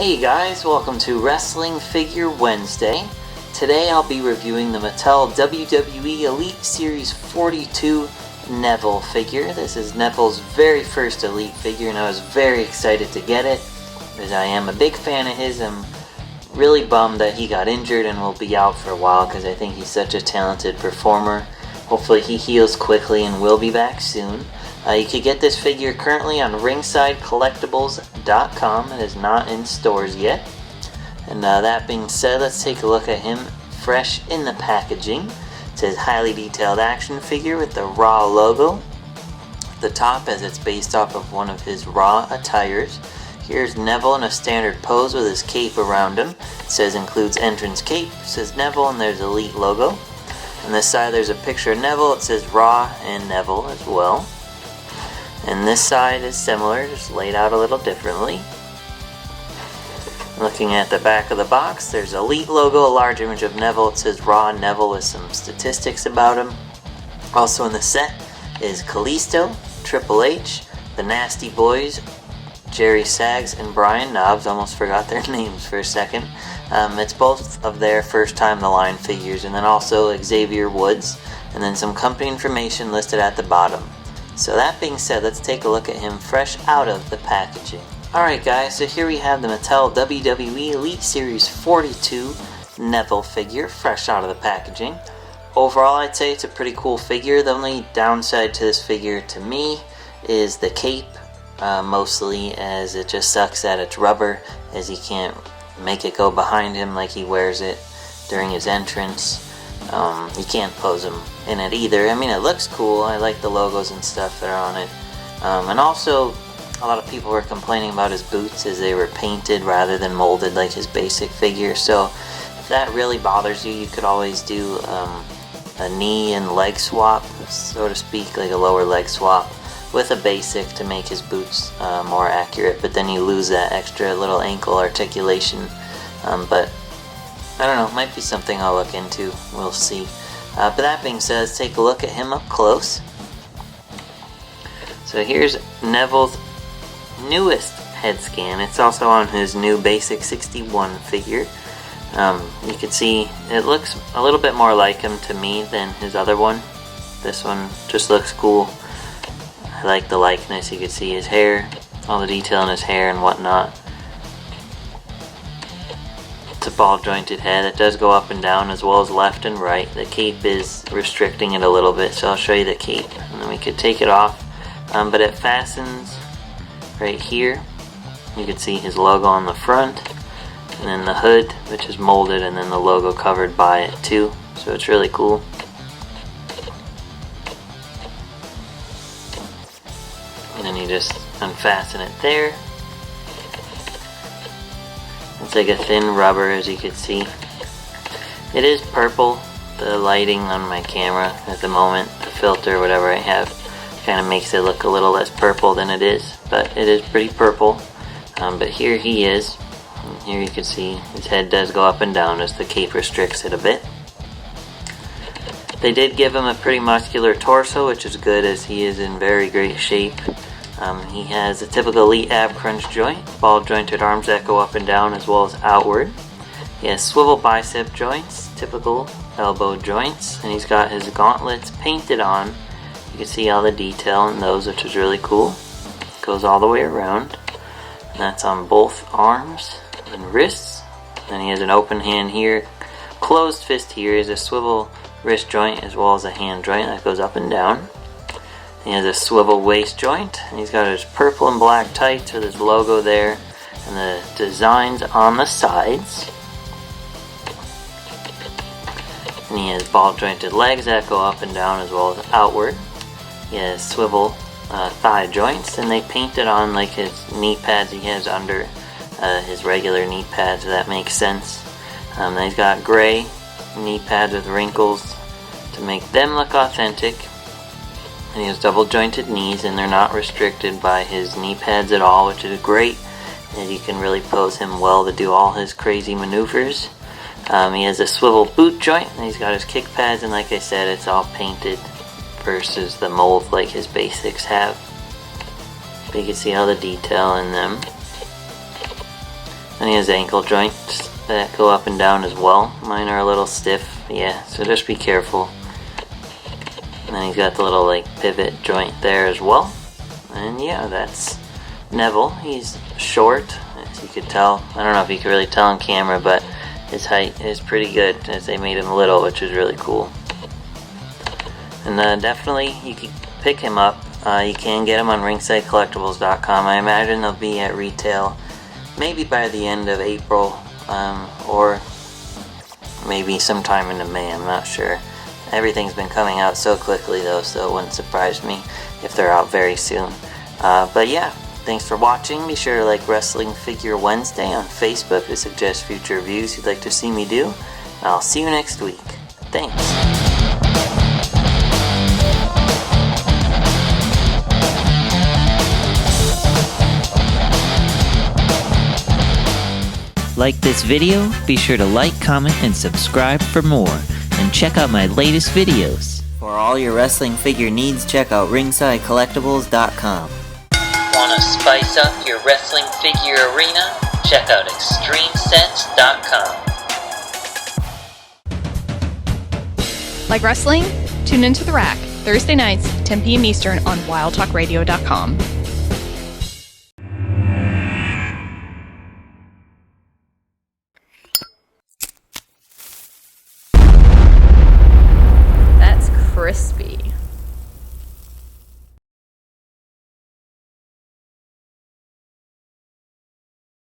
Hey guys, welcome to Wrestling Figure Wednesday. Today I'll be reviewing the Mattel WWE Elite Series 42 Neville figure. This is Neville's very first Elite figure and I was very excited to get it because I am a big fan of his. I'm really bummed that he got injured and will be out for a while because I think he's such a talented performer. Hopefully he heals quickly and will be back soon. You can get this figure currently on ringsidecollectibles.com. It is not in stores yet. And that being said, let's take a look at him fresh in the packaging. It says highly detailed action figure with the Raw logo at the top, as it's based off of one of his Raw attires. Here's Neville in a standard pose with his cape around him. It says includes entrance cape. It says Neville and there's Elite logo. On this side there's a picture of Neville. It says Raw and Neville as well. And this side is similar, just laid out a little differently. Looking at the back of the box, there's Elite logo, a large image of Neville. It says Raw Neville with some statistics about him. Also in the set is Kalisto, Triple H, the Nasty Boys, Jerry Sags, and Brian Knobbs. Almost forgot their names for a second. It's both of their first time the line figures, and then also Xavier Woods, and then some company information listed at the bottom. So that being said, let's take a look at him fresh out of the packaging. Alright guys, so here we have the Mattel WWE Elite Series 42 Neville figure, fresh out of the packaging. Overall, I'd say it's a pretty cool figure. The only downside to this figure to me is the cape, mostly, as it just sucks that it's rubber, as he can't make it go behind him like he wears it during his entrance. You can't pose him in it either. I mean, it looks cool. I like the logos and stuff that are on it. And also, a lot of people were complaining about his boots as they were painted rather than molded like his basic figure. So if that really bothers you, you could always do a knee and leg swap, so to speak, like a lower leg swap with a basic to make his boots more accurate. But then you lose that extra little ankle articulation. But I don't know, might be something I'll look into, we'll see. But that being said, let's take a look at him up close. So here's Neville's newest head scan. It's also on his new Basic 61 figure. You can see it looks a little bit more like him to me than his other one. This one just looks cool. I like the likeness. You can see his hair, all the detail in his hair and whatnot. A ball jointed head. It does go up and down as well as left and right. The cape is restricting it a little bit, so I'll show you the cape and then we could take it off. But it fastens right here. You can see his logo on the front, and then the hood, which is molded, and then the logo covered by it too, so it's really cool. And then you just unfasten it there. It's like a thin rubber, as you can see. It is purple. The lighting on my camera at the moment, the filter, whatever I have, kind of makes it look a little less purple than it is, but it is pretty purple. But here he is. And here you can see his head does go up and down as the cape restricts it a bit. They did give him a pretty muscular torso, which is good as he is in very great shape. He has a typical Elite ab crunch joint, ball jointed arms that go up and down as well as outward. He has swivel bicep joints, typical elbow joints, and he's got his gauntlets painted on. You can see all the detail in those, which is really cool. Goes all the way around. And that's on both arms and wrists. Then he has an open hand here, closed fist here. He has a swivel wrist joint as well as a hand joint that goes up and down. He has a swivel waist joint, and he's got his purple and black tights with his logo there, and the designs on the sides. And he has ball jointed legs that go up and down as well as outward. He has swivel thigh joints, and they painted on like his knee pads he has under his regular knee pads, if that makes sense. Then he's got gray knee pads with wrinkles to make them look authentic. And he has double jointed knees, and they're not restricted by his knee pads at all, which is great, and you can really pose him well to do all his crazy maneuvers. He has a swivel boot joint, and he's got his kick pads, and like I said, it's all painted versus the mold like his basics have. But you can see all the detail in them. And he has ankle joints that go up and down as well. Mine are a little stiff, yeah, so just be careful. And then he's got the little like pivot joint there as well. And yeah, that's Neville. He's short, as you could tell. I don't know if you could really tell on camera, but his height is pretty good, as they made him little, which is really cool. And definitely, you can pick him up. You can get him on ringsidecollectibles.com. I imagine they'll be at retail maybe by the end of April, or maybe sometime into May, I'm not sure. Everything's been coming out so quickly though, so it wouldn't surprise me if they're out very soon. But yeah, thanks for watching. Be sure to like Wrestling Figure Wednesday on Facebook to suggest future reviews you'd like to see me do. I'll see you next week. Thanks. Like this video? Be sure to like, comment, and subscribe for more. And check out my latest videos. For all your wrestling figure needs, check out ringsidecollectibles.com. Want to spice up your wrestling figure arena? Check out extremesets.com. Like wrestling? Tune into The Rack, Thursday nights, 10 p.m. Eastern on wildtalkradio.com.